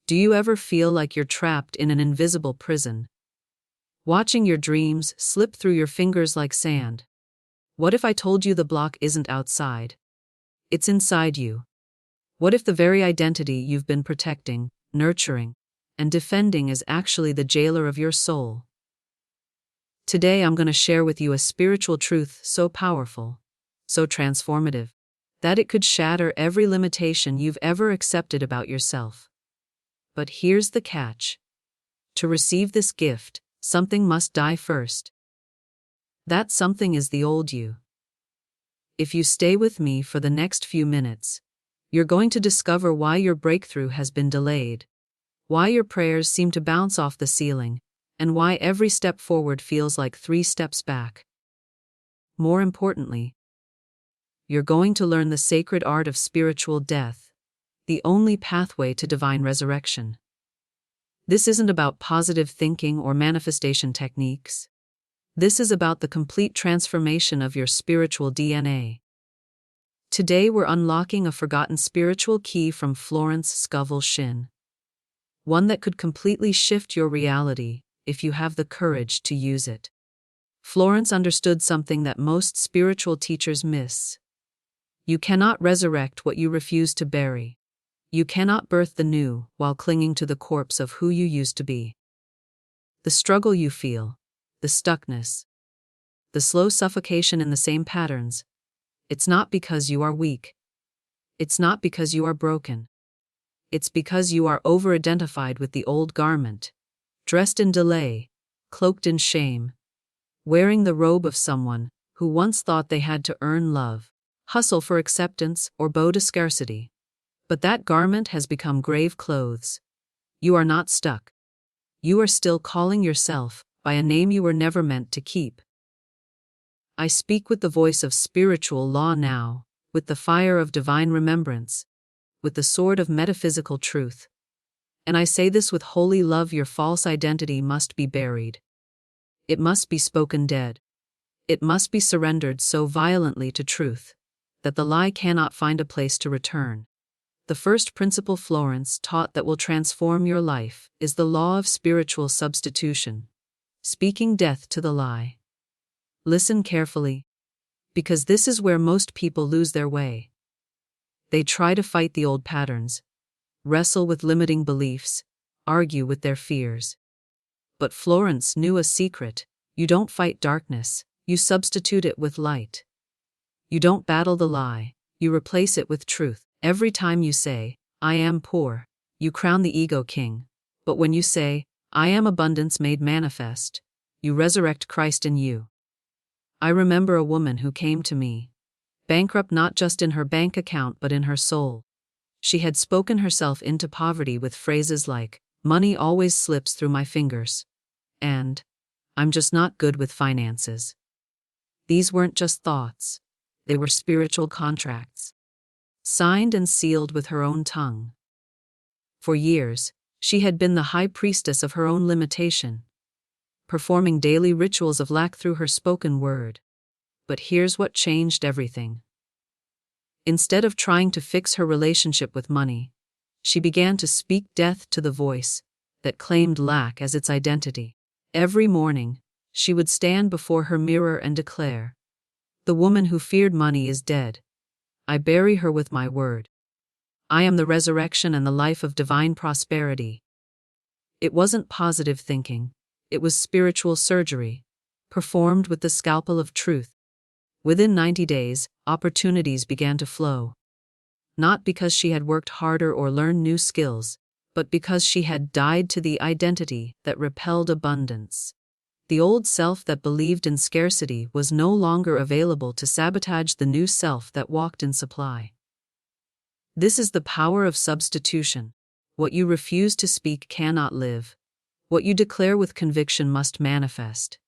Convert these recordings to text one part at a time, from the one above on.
Do you ever feel like you're trapped in an invisible prison, watching your dreams slip through your fingers like sand? What if I told you the block isn't outside? It's inside you. What if the very identity you've been protecting, nurturing, and defending is actually the jailer of your soul? Today I'm going to share with you a spiritual truth so powerful, so transformative, that it could shatter every limitation you've ever accepted about yourself. But here's the catch. To receive this gift, something must die first. That something is the old you. If you stay with me for the next few minutes, you're going to discover why your breakthrough has been delayed, why your prayers seem to bounce off the ceiling, and why every step forward feels like 3 steps back. More importantly, you're going to learn the sacred art of spiritual death, the only pathway to divine resurrection. This isn't about positive thinking or manifestation techniques. This is about the complete transformation of your spiritual DNA. Today we're unlocking a forgotten spiritual key from Florence Scovel Shinn. One that could completely shift your reality if you have the courage to use it. Florence understood something that most spiritual teachers miss. You cannot resurrect what you refuse to bury. You cannot birth the new while clinging to the corpse of who you used to be. The struggle you feel, the stuckness, the slow suffocation in the same patterns, it's not because you are weak. It's not because you are broken. It's because you are over-identified with the old garment, dressed in delay, cloaked in shame, wearing the robe of someone who once thought they had to earn love, hustle for acceptance, or bow to scarcity. But that garment has become grave clothes. You are not stuck. You are still calling yourself by a name you were never meant to keep. I speak with the voice of spiritual law now, with the fire of divine remembrance, with the sword of metaphysical truth. And I say this with holy love: your false identity must be buried. It must be spoken dead. It must be surrendered so violently to truth that the lie cannot find a place to return. The first principle Florence taught that will transform your life is the law of spiritual substitution, speaking death to the lie. Listen carefully, because this is where most people lose their way. They try to fight the old patterns, wrestle with limiting beliefs, argue with their fears. But Florence knew a secret: you don't fight darkness, you substitute it with light. You don't battle the lie, you replace it with truth. Every time you say, I am poor, you crown the ego king. But when you say, I am abundance made manifest, you resurrect Christ in you. I remember a woman who came to me, bankrupt not just in her bank account but in her soul. She had spoken herself into poverty with phrases like, money always slips through my fingers, and I'm just not good with finances. These weren't just thoughts, they were spiritual contracts, signed and sealed with her own tongue. For years, she had been the high priestess of her own limitation, performing daily rituals of lack through her spoken word. But here's what changed everything. Instead of trying to fix her relationship with money, she began to speak death to the voice that claimed lack as its identity. Every morning, she would stand before her mirror and declare, the woman who feared money is dead. I bury her with my word. I am the resurrection and the life of divine prosperity. It wasn't positive thinking, it was spiritual surgery, performed with the scalpel of truth. Within 90 days, opportunities began to flow. Not because she had worked harder or learned new skills, but because she had died to the identity that repelled abundance. The old self that believed in scarcity was no longer available to sabotage the new self that walked in supply. This is the power of substitution. What you refuse to speak cannot live. What you declare with conviction must manifest.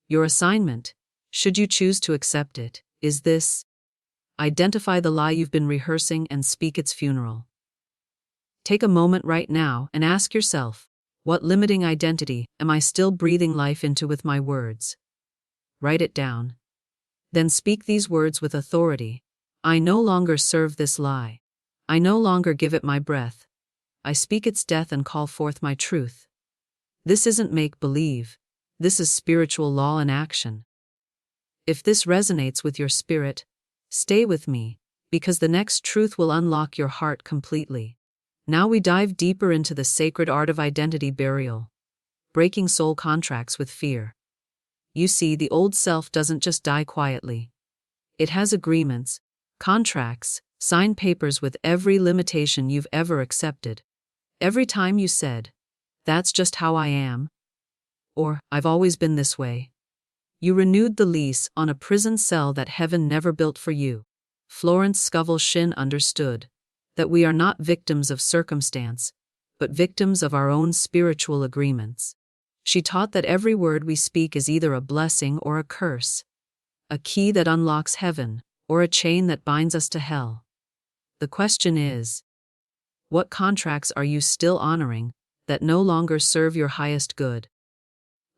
Your assignment, should you choose to accept it, is this: identify the lie you've been rehearsing and speak its funeral. Take a moment right now and ask yourself, what limiting identity am I still breathing life into with my words? Write it down. Then speak these words with authority. I no longer serve this lie. I no longer give it my breath. I speak its death and call forth my truth. This isn't make-believe. This is spiritual law in action. If this resonates with your spirit, stay with me, because the next truth will unlock your heart completely. Now we dive deeper into the sacred art of identity burial, breaking soul contracts with fear. You see, the old self doesn't just die quietly. It has agreements, contracts, signed papers with every limitation you've ever accepted. Every time you said, "That's just how I am," or "I've always been this way," you renewed the lease on a prison cell that heaven never built for you. Florence Scovel Shinn understood that we are not victims of circumstance, but victims of our own spiritual agreements. She taught that every word we speak is either a blessing or a curse, a key that unlocks heaven, or a chain that binds us to hell. The question is, what contracts are you still honoring that no longer serve your highest good?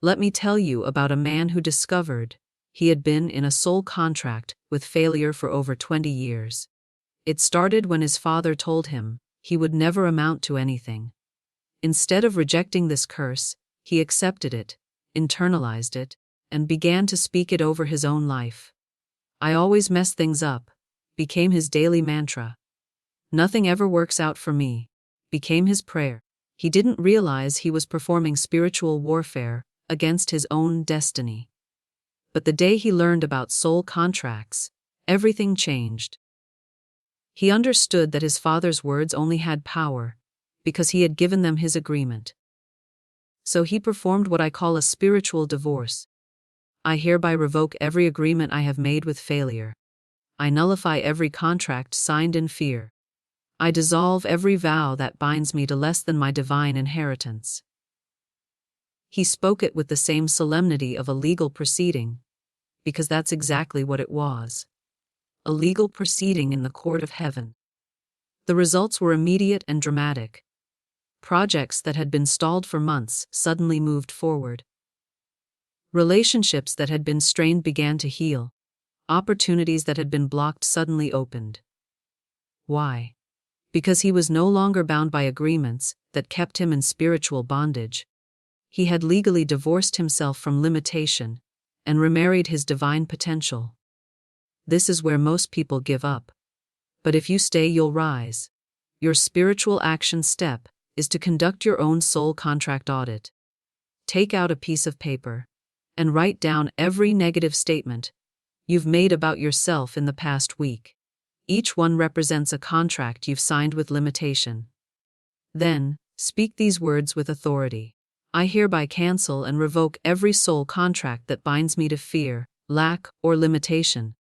Let me tell you about a man who discovered he had been in a soul contract with failure for over 20 years. It started when his father told him he would never amount to anything. Instead of rejecting this curse, he accepted it, internalized it, and began to speak it over his own life. "I always mess things up," became his daily mantra. "Nothing ever works out for me," became his prayer. He didn't realize he was performing spiritual warfare against his own destiny. But the day he learned about soul contracts, everything changed. He understood that his father's words only had power because he had given them his agreement. So he performed what I call a spiritual divorce. I hereby revoke every agreement I have made with failure. I nullify every contract signed in fear. I dissolve every vow that binds me to less than my divine inheritance. He spoke it with the same solemnity of a legal proceeding, because that's exactly what it was. A legal proceeding in the court of heaven. The results were immediate and dramatic. Projects that had been stalled for months suddenly moved forward. Relationships that had been strained began to heal. Opportunities that had been blocked suddenly opened. Why? Because he was no longer bound by agreements that kept him in spiritual bondage. He had legally divorced himself from limitation and remarried his divine potential. This is where most people give up. But if you stay, you'll rise. Your spiritual action step is to conduct your own soul contract audit. Take out a piece of paper and write down every negative statement you've made about yourself in the past week. Each one represents a contract you've signed with limitation. Then, speak these words with authority. I hereby cancel and revoke every soul contract that binds me to fear, lack, or limitation.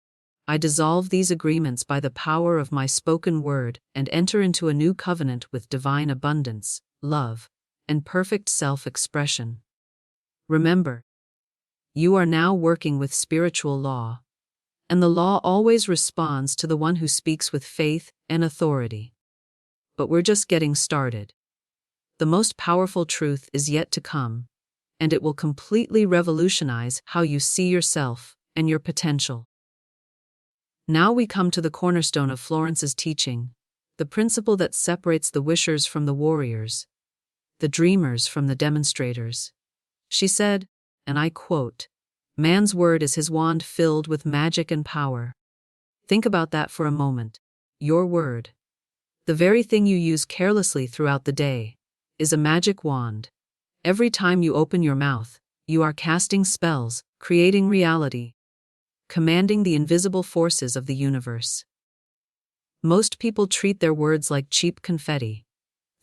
I dissolve these agreements by the power of my spoken word and enter into a new covenant with divine abundance, love, and perfect self-expression. Remember, you are now working with spiritual law, and the law always responds to the one who speaks with faith and authority. But we're just getting started. The most powerful truth is yet to come, and it will completely revolutionize how you see yourself and your potential. Now we come to the cornerstone of Florence's teaching, the principle that separates the wishers from the warriors, the dreamers from the demonstrators. She said, and I quote, "Man's word is his wand filled with magic and power." Think about that for a moment. Your word, the very thing you use carelessly throughout the day, is a magic wand. Every time you open your mouth, you are casting spells, creating reality, commanding the invisible forces of the universe. Most people treat their words like cheap confetti,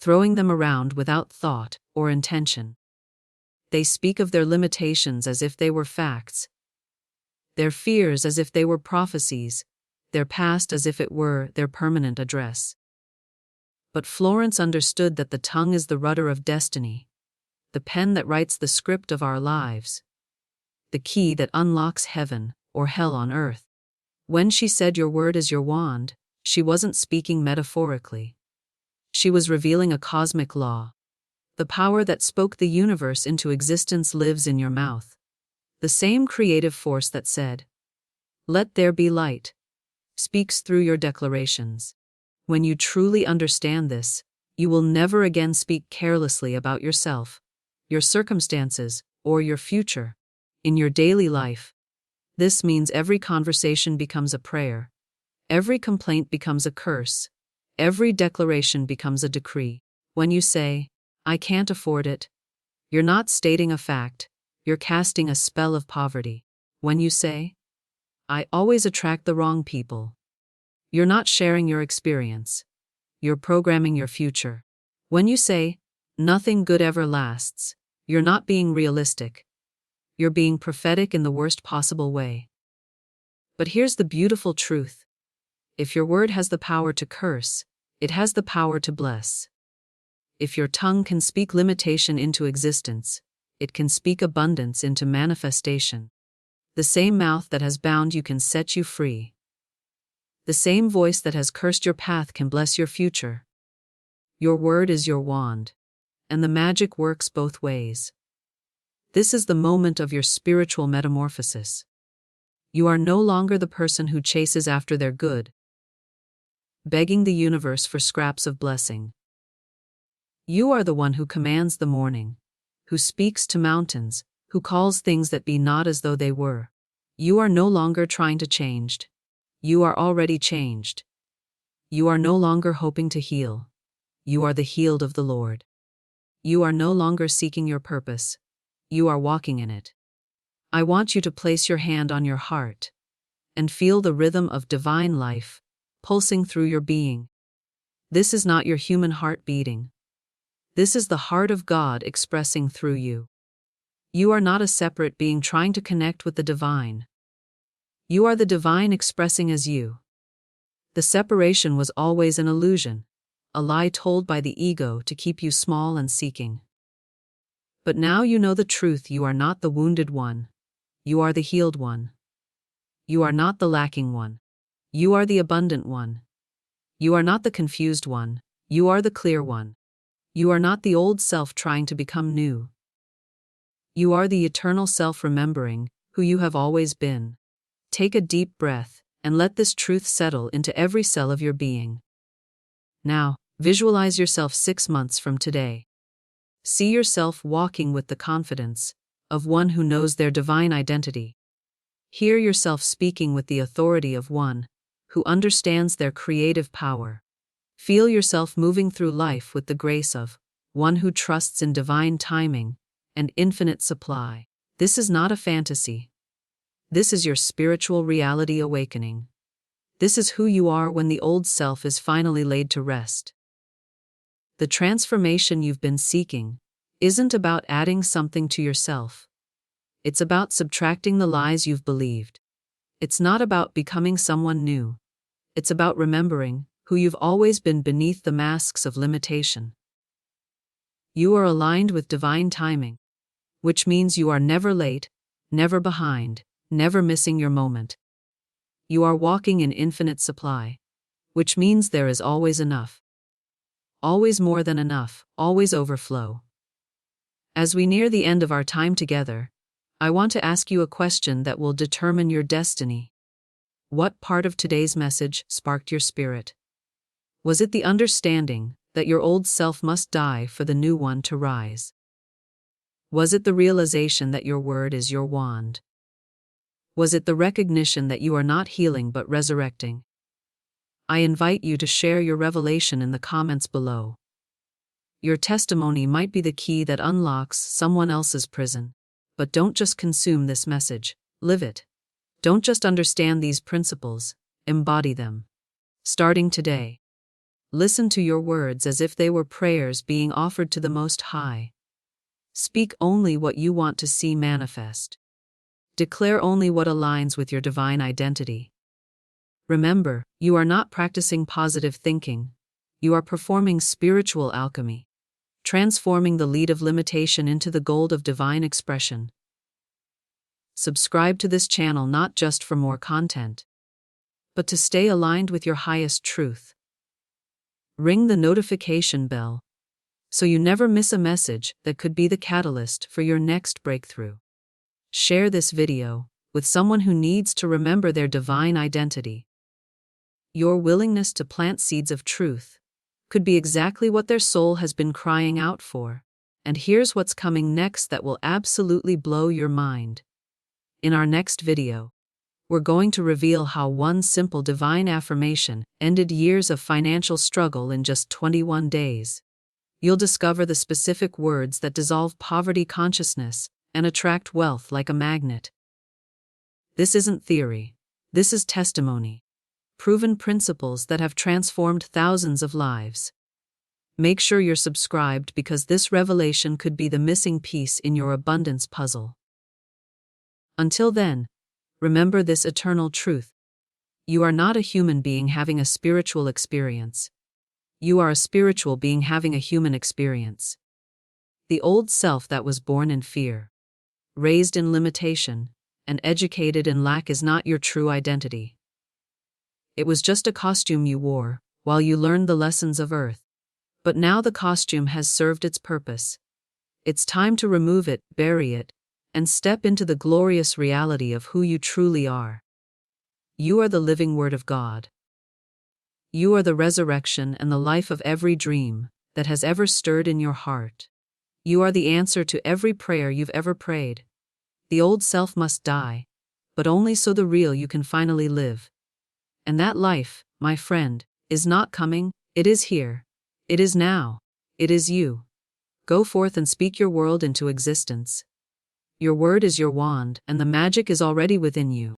throwing them around without thought or intention. They speak of their limitations as if they were facts, their fears as if they were prophecies, their past as if it were their permanent address. But Florence understood that the tongue is the rudder of destiny, the pen that writes the script of our lives, the key that unlocks heaven or hell on earth. When she said your word is your wand, she wasn't speaking metaphorically. She was revealing a cosmic law. The power that spoke the universe into existence lives in your mouth. The same creative force that said, "Let there be light," speaks through your declarations. When you truly understand this, You will never again speak carelessly about yourself, your circumstances, or your future. In your daily life, this means every conversation becomes a prayer, every complaint becomes a curse, every declaration becomes a decree. When you say, "I can't afford it," you're not stating a fact, you're casting a spell of poverty. When you say, "I always attract the wrong people," you're not sharing your experience, you're programming your future. When you say, "Nothing good ever lasts," you're not being realistic, you're being prophetic in the worst possible way. But here's the beautiful truth. If your word has the power to curse, it has the power to bless. If your tongue can speak limitation into existence, it can speak abundance into manifestation. The same mouth that has bound you can set you free. The same voice that has cursed your path can bless your future. Your word is your wand, and the magic works both ways. This is the moment of your spiritual metamorphosis. You are no longer the person who chases after their good, begging the universe for scraps of blessing. You are the one who commands the morning, who speaks to mountains, who calls things that be not as though they were. You are no longer trying to change. You are already changed. You are no longer hoping to heal. You are the healed of the Lord. You are no longer seeking your purpose. You are walking in it. I want you to place your hand on your heart and feel the rhythm of divine life pulsing through your being. This is not your human heart beating. This is the heart of God expressing through you. You are not a separate being trying to connect with the divine. You are the divine expressing as you. The separation was always an illusion, a lie told by the ego to keep you small and seeking. But now you know the truth. You are not the wounded one. You are the healed one. You are not the lacking one. You are the abundant one. You are not the confused one. You are the clear one. You are not the old self trying to become new. You are the eternal self remembering who you have always been. Take a deep breath and let this truth settle into every cell of your being. Now, visualize yourself 6 months from today. See yourself walking with the confidence of one who knows their divine identity. Hear yourself speaking with the authority of one who understands their creative power. Feel yourself moving through life with the grace of one who trusts in divine timing and infinite supply. This is not a fantasy. This is your spiritual reality awakening. This is who you are when the old self is finally laid to rest. The transformation you've been seeking isn't about adding something to yourself. It's about subtracting the lies you've believed. It's not about becoming someone new. It's about remembering who you've always been beneath the masks of limitation. You are aligned with divine timing, which means you are never late, never behind, never missing your moment. You are walking in infinite supply, which means there is always enough. Always more than enough, always overflow. As we near the end of our time together, I want to ask you a question that will determine your destiny. What part of today's message sparked your spirit? Was it the understanding that your old self must die for the new one to rise? Was it the realization that your word is your wand? Was it the recognition that you are not healing but resurrecting? I invite you to share your revelation in the comments below. Your testimony might be the key that unlocks someone else's prison. But don't just consume this message, live it. Don't just understand these principles, embody them. Starting today, listen to your words as if they were prayers being offered to the Most High. Speak only what you want to see manifest. Declare only what aligns with your divine identity. Remember, you are not practicing positive thinking. You are performing spiritual alchemy, transforming the lead of limitation into the gold of divine expression. Subscribe to this channel not just for more content, but to stay aligned with your highest truth. Ring the notification bell so you never miss a message that could be the catalyst for your next breakthrough. Share this video with someone who needs to remember their divine identity. Your willingness to plant seeds of truth, could be exactly what their soul has been crying out for. And here's what's coming next that will absolutely blow your mind. In our next video, we're going to reveal how one simple divine affirmation ended years of financial struggle in just 21 days. You'll discover the specific words that dissolve poverty consciousness and attract wealth like a magnet. This isn't theory. This is testimony. Proven principles that have transformed thousands of lives. Make sure you're subscribed because this revelation could be the missing piece in your abundance puzzle. Until then, remember this eternal truth. You are not a human being having a spiritual experience. You are a spiritual being having a human experience. The old self that was born in fear, raised in limitation, and educated in lack is not your true identity. It was just a costume you wore while you learned the lessons of earth. But now the costume has served its purpose. It's time to remove it, bury it, and step into the glorious reality of who you truly are. You are the living Word of God. You are the resurrection and the life of every dream that has ever stirred in your heart. You are the answer to every prayer you've ever prayed. The old self must die, but only so the real you can finally live. And that life, my friend, is not coming, it is here. It is now. It is you. Go forth and speak your world into existence. Your word is your wand, and the magic is already within you.